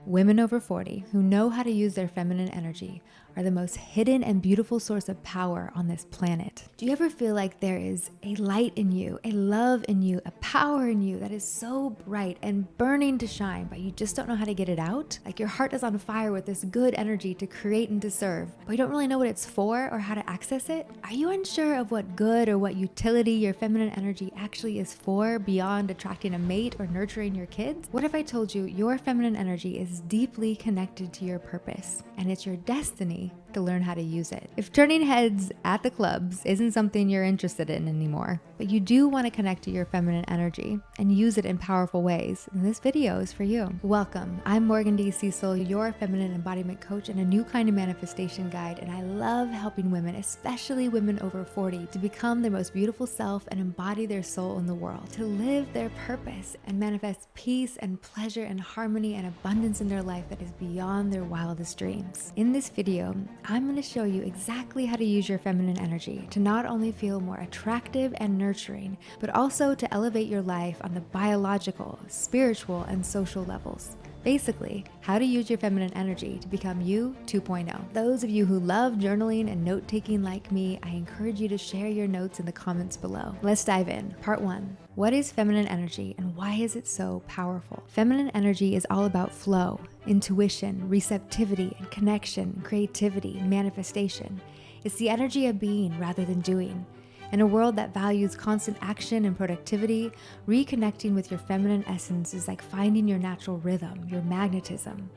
Women over 40 who know how to use their feminine energy are the most hidden and beautiful source of power on this planet. Do you ever feel like there is a light in you, a love in you, a power in you that is so bright and burning to shine, but you just don't know how to get it out? Like your heart is on fire with this good energy to create and to serve, but you don't really know what it's for or how to access it? Are you unsure of what good or what utility your feminine energy actually is for beyond attracting a mate or nurturing your kids? What if I told you your feminine energy is deeply connected to your purpose and it's your destiny to learn how to use it? If turning heads at the clubs isn't something you're interested in anymore, but you do want to connect to your feminine energy and use it in powerful ways, then this video is for you. Welcome. I'm Morgan D. Cecil, your feminine embodiment coach and a new kind of manifestation guide, and I love helping women, especially women over 40, to become their most beautiful self and embody their soul in the world, to live their purpose and manifest peace and pleasure and harmony and abundance in their life that is beyond their wildest dreams. In this video, I'm going to show you exactly how to use your feminine energy to not only feel more attractive and nurturing, but also to elevate your life on the biological, spiritual, and social levels. Basically, how to use your feminine energy to become you 2.0. Those of you who love journaling and note-taking like me, I encourage you to share your notes in the comments below. Let's dive in. Part 1. What is feminine energy and why is it so powerful? Feminine energy is all about flow, intuition, receptivity, and connection, creativity, manifestation. It's the energy of being rather than doing. In a world that values constant action and productivity, reconnecting with your feminine essence is like finding your natural rhythm, your magnetism.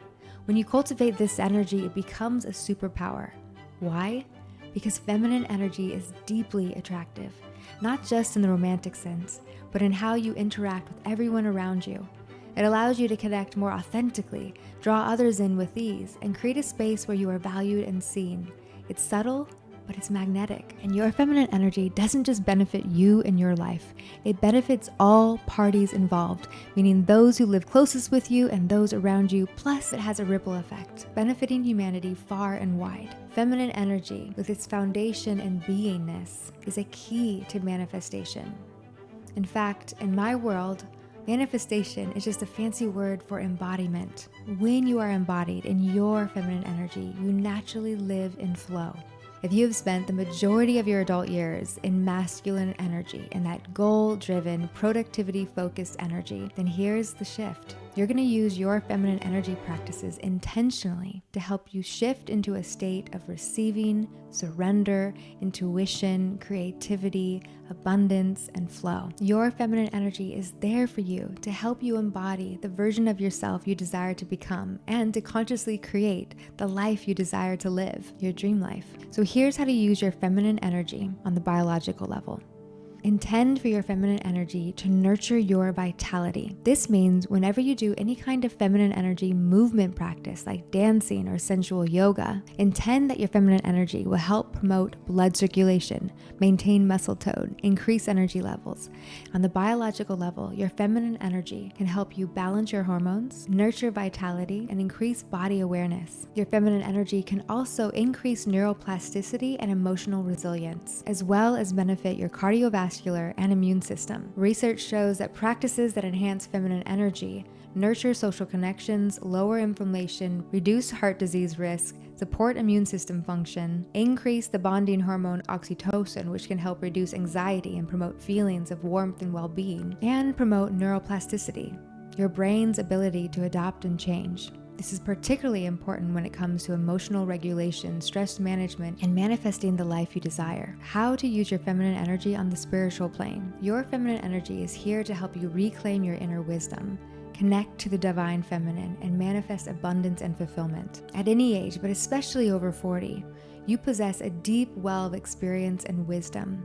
When you cultivate this energy, it becomes a superpower. Why? Because feminine energy is deeply attractive, not just in the romantic sense, but in how you interact with everyone around you. It allows you to connect more authentically, draw others in with ease, and create a space where you are valued and seen. It's subtle, but it's magnetic. And your feminine energy doesn't just benefit you and your life. It benefits all parties involved, meaning those who live closest with you and those around you. Plus, it has a ripple effect, benefiting humanity far and wide. Feminine energy, with its foundation in beingness, is a key to manifestation. In fact, in my world, manifestation is just a fancy word for embodiment. When you are embodied in your feminine energy, you naturally live in flow. If you have spent the majority of your adult years in masculine energy, in that goal-driven, productivity-focused energy, then here's the shift. You're going to use your feminine energy practices intentionally to help you shift into a state of receiving, surrender, intuition, creativity, abundance, and flow. Your feminine energy is there for you to help you embody the version of yourself you desire to become and to consciously create the life you desire to live, your dream life. So here's how to use your feminine energy on the biological level. Intend for your feminine energy to nurture your vitality. This means whenever you do any kind of feminine energy movement practice like dancing or sensual yoga, intend that your feminine energy will help promote blood circulation, maintain muscle tone, increase energy levels. On the biological level, your feminine energy can help you balance your hormones, nurture vitality, and increase body awareness. Your feminine energy can also increase neuroplasticity and emotional resilience, as well as benefit your cardiovascular and immune system. Research shows that practices that enhance feminine energy nurture social connections, lower inflammation, reduce heart disease risk, support immune system function, increase the bonding hormone oxytocin, which can help reduce anxiety and promote feelings of warmth and well-being, and promote neuroplasticity, your brain's ability to adapt and change. This is particularly important when it comes to emotional regulation, stress management, and manifesting the life you desire. How to use your feminine energy on the spiritual plane. Your feminine energy is here to help you reclaim your inner wisdom, connect to the divine feminine, and manifest abundance and fulfillment. At any age, but especially over 40, you possess a deep well of experience and wisdom.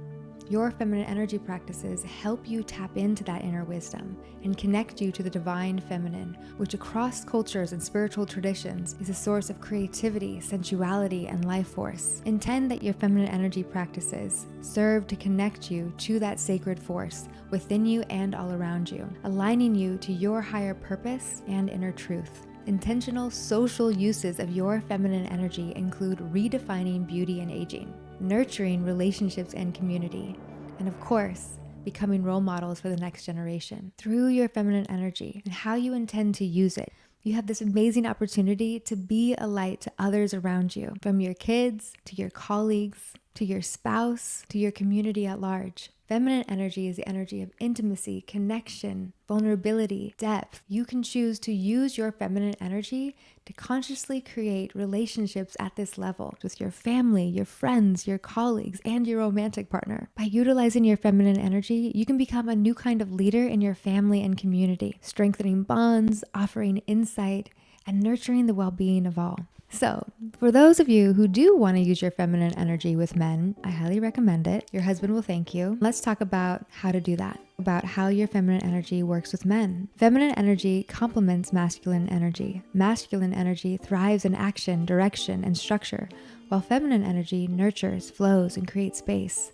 Your feminine energy practices help you tap into that inner wisdom and connect you to the divine feminine, which across cultures and spiritual traditions is a source of creativity, sensuality, and life force. Intend that your feminine energy practices serve to connect you to that sacred force within you and all around you, aligning you to your higher purpose and inner truth. Intentional social uses of your feminine energy include redefining beauty and aging, nurturing relationships and community, and of course, becoming role models for the next generation. Through your feminine energy and how you intend to use it, You have this amazing opportunity to be a light to others around you, from your kids to your colleagues, to your spouse, to your community at large. Feminine energy is the energy of intimacy, connection, vulnerability, depth. You can choose to use your feminine energy to consciously create relationships at this level with your family, your friends, your colleagues, and your romantic partner. By utilizing your feminine energy, you can become a new kind of leader in your family and community, strengthening bonds, offering insight, and nurturing the well-being of all. So, for those of you who do want to use your feminine energy with men, I highly recommend it. Your husband will thank you. Let's talk about how to do that, about how your feminine energy works with men. Feminine energy complements masculine energy. Masculine energy thrives in action, direction, and structure, while feminine energy nurtures, flows, and creates space.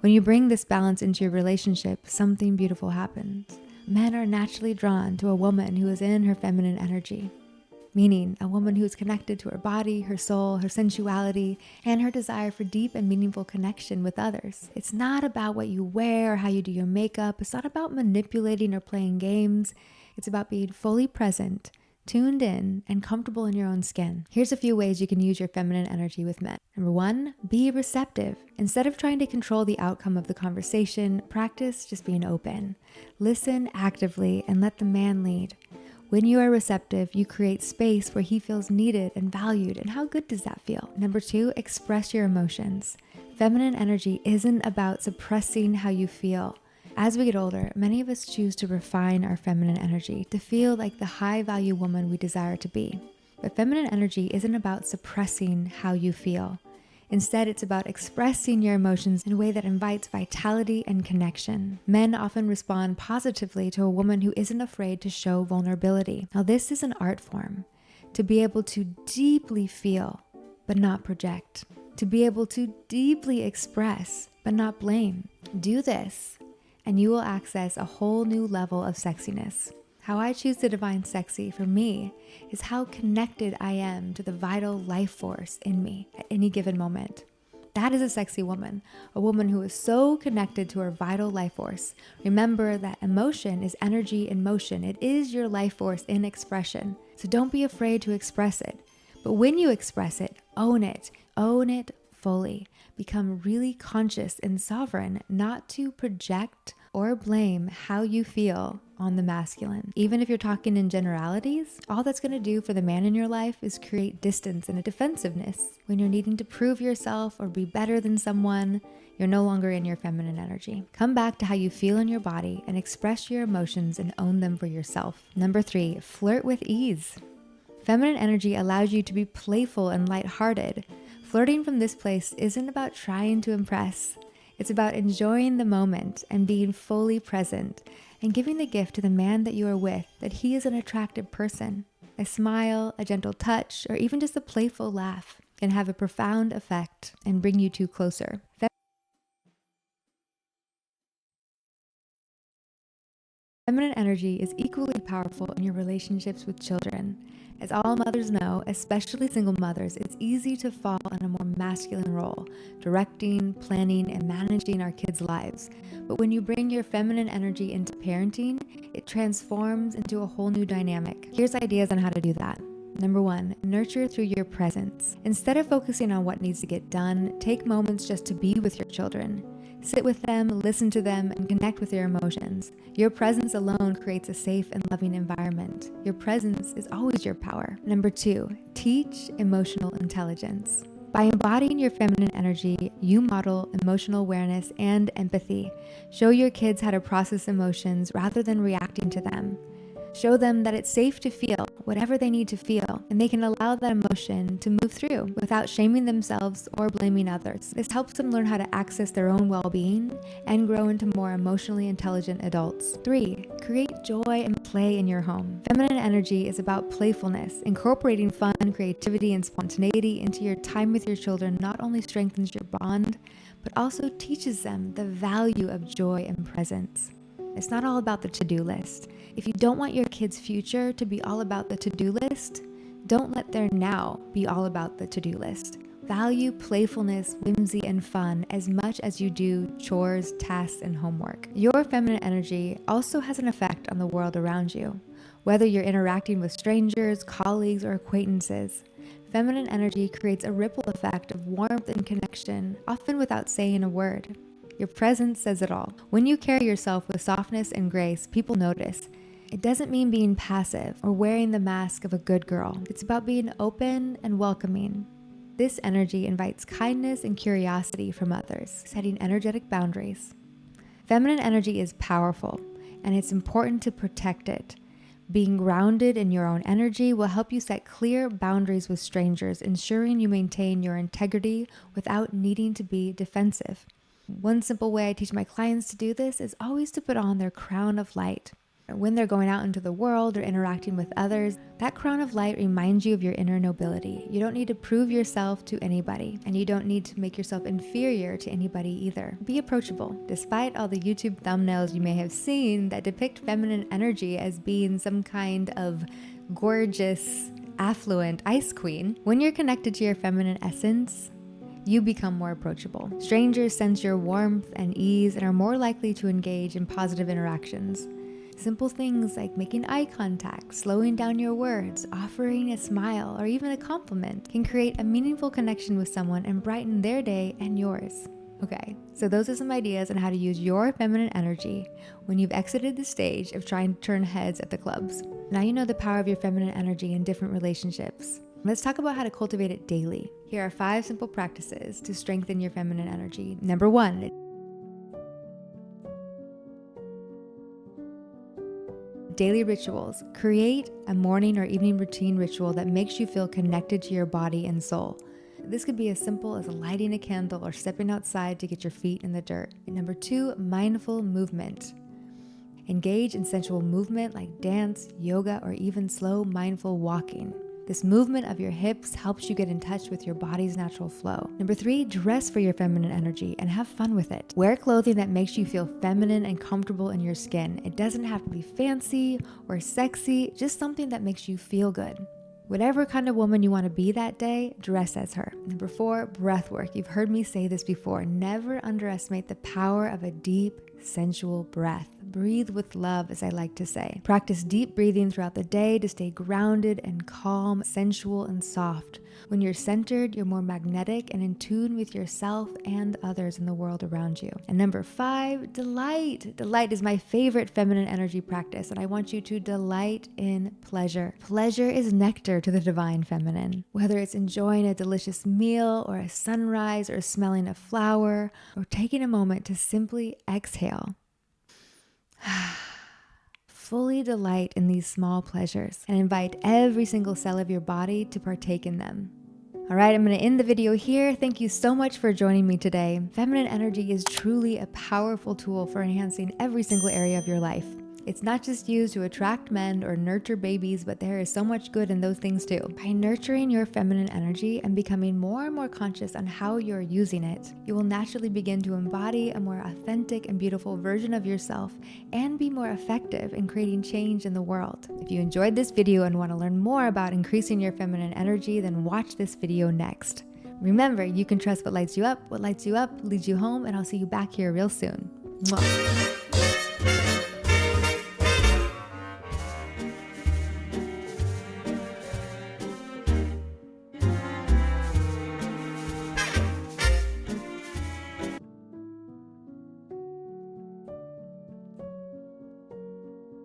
When you bring this balance into your relationship, something beautiful happens. Men are naturally drawn to a woman who is in her feminine energy. Meaning a woman who is connected to her body, her soul, her sensuality, and her desire for deep and meaningful connection with others. It's not about what you wear or how you do your makeup. It's not about manipulating or playing games. It's about being fully present, tuned in, and comfortable in your own skin. Here's a few ways you can use your feminine energy with men. Number 1, be receptive. Instead of trying to control the outcome of the conversation, practice just being open. Listen actively and let the man lead. When you are receptive, you create space where he feels needed and valued. And how good does that feel? Number 2, express your emotions. Feminine energy isn't about suppressing how you feel. As we get older, many of us choose to refine our feminine energy to feel like the high value woman we desire to be. But feminine energy isn't about suppressing how you feel. Instead, it's about expressing your emotions in a way that invites vitality and connection. Men often respond positively to a woman who isn't afraid to show vulnerability. Now, this is an art form. To be able to deeply feel, but not project. To be able to deeply express, but not blame. Do this, and you will access a whole new level of sexiness. How I choose to define sexy for me is how connected I am to the vital life force in me at any given moment. That is a sexy woman, a woman who is so connected to her vital life force. Remember that emotion is energy in motion. It is your life force in expression. So don't be afraid to express it. But when you express it, own it fully. Become really conscious and sovereign, not to project or blame how you feel on the masculine. Even if you're talking in generalities, all that's going to do for the man in your life is create distance and a defensiveness. When you're needing to prove yourself or be better than someone, you're no longer in your feminine energy. Come back to how you feel in your body and express your emotions and own them for yourself. Number 3, flirt with ease. Feminine energy allows you to be playful and lighthearted. Flirting from this place isn't about trying to impress. It's about enjoying the moment and being fully present and giving the gift to the man that you are with that he is an attractive person. A smile, a gentle touch, or even just a playful laugh can have a profound effect and bring you two closer. Feminine energy is equally powerful in your relationships with children. As all mothers know, especially single mothers, it's easy to fall in a more masculine role, directing, planning, and managing our kids' lives. But when you bring your feminine energy into parenting, it transforms into a whole new dynamic. Here's ideas on how to do that. Number 1, nurture through your presence. Instead of focusing on what needs to get done, take moments just to be with your children. Sit with them, listen to them, and connect with their emotions. Your presence alone creates a safe and loving environment. Your presence is always your power. Number 2, teach emotional intelligence. By embodying your feminine energy, you model emotional awareness and empathy. Show your kids how to process emotions rather than reacting to them. Show them that it's safe to feel whatever they need to feel, and they can allow that emotion to move through without shaming themselves or blaming others. This helps them learn how to access their own well-being and grow into more emotionally intelligent adults. 3, create joy and play in your home. Feminine energy is about playfulness. Incorporating fun, creativity, and spontaneity into your time with your children not only strengthens your bond, but also teaches them the value of joy and presence. It's not all about the to-do list. If you don't want your kids' future to be all about the to-do list, don't let their now be all about the to-do list. Value playfulness, whimsy, and fun as much as you do chores, tasks, and homework. Your feminine energy also has an effect on the world around you. Whether you're interacting with strangers, colleagues, or acquaintances, feminine energy creates a ripple effect of warmth and connection, often without saying a word. Your presence says it all. When you carry yourself with softness and grace, people notice. It doesn't mean being passive or wearing the mask of a good girl. It's about being open and welcoming. This energy invites kindness and curiosity from others, setting energetic boundaries. Feminine energy is powerful, and it's important to protect it. Being grounded in your own energy will help you set clear boundaries with strangers, ensuring you maintain your integrity without needing to be defensive. One simple way I teach my clients to do this is always to put on their crown of light. When they're going out into the world or interacting with others, that crown of light reminds you of your inner nobility. You don't need to prove yourself to anybody, and you don't need to make yourself inferior to anybody either. Be approachable. Despite all the YouTube thumbnails you may have seen that depict feminine energy as being some kind of gorgeous, affluent ice queen, when you're connected to your feminine essence, you become more approachable. Strangers sense your warmth and ease and are more likely to engage in positive interactions. Simple things like making eye contact, slowing down your words, offering a smile, or even a compliment can create a meaningful connection with someone and brighten their day and yours. Okay, so those are some ideas on how to use your feminine energy when you've exited the stage of trying to turn heads at the clubs. Now you know the power of your feminine energy in different relationships. Let's talk about how to cultivate it daily. Here are 5 simple practices to strengthen your feminine energy. Number 1, daily rituals. Create a morning or evening routine ritual that makes you feel connected to your body and soul. This could be as simple as lighting a candle or stepping outside to get your feet in the dirt. And number 2, mindful movement. Engage in sensual movement like dance, yoga, or even slow, mindful walking. This movement of your hips helps you get in touch with your body's natural flow. Number 3, dress for your feminine energy and have fun with it. Wear clothing that makes you feel feminine and comfortable in your skin. It doesn't have to be fancy or sexy, just something that makes you feel good. Whatever kind of woman you want to be that day, dress as her. Number 4, breath work. You've heard me say this before. Never underestimate the power of a deep, sensual breath. Breathe with love, as I like to say. Practice deep breathing throughout the day to stay grounded and calm, sensual and soft. When you're centered, you're more magnetic and in tune with yourself and others in the world around you. And number 5, delight. Delight is my favorite feminine energy practice, and I want you to delight in pleasure. Pleasure is nectar to the divine feminine. Whether it's enjoying a delicious meal or a sunrise or smelling a flower or taking a moment to simply exhale. Fully delight in these small pleasures and invite every single cell of your body to partake in them. All right, I'm going to end the video here. Thank you so much for joining me today. Feminine energy is truly a powerful tool for enhancing every single area of your life. It's not just used to attract men or nurture babies, but there is so much good in those things too. By nurturing your feminine energy and becoming more and more conscious on how you're using it, you will naturally begin to embody a more authentic and beautiful version of yourself and be more effective in creating change in the world. If you enjoyed this video and want to learn more about increasing your feminine energy, then watch this video next. Remember, you can trust what lights you up leads you home, and I'll see you back here real soon. Mwah.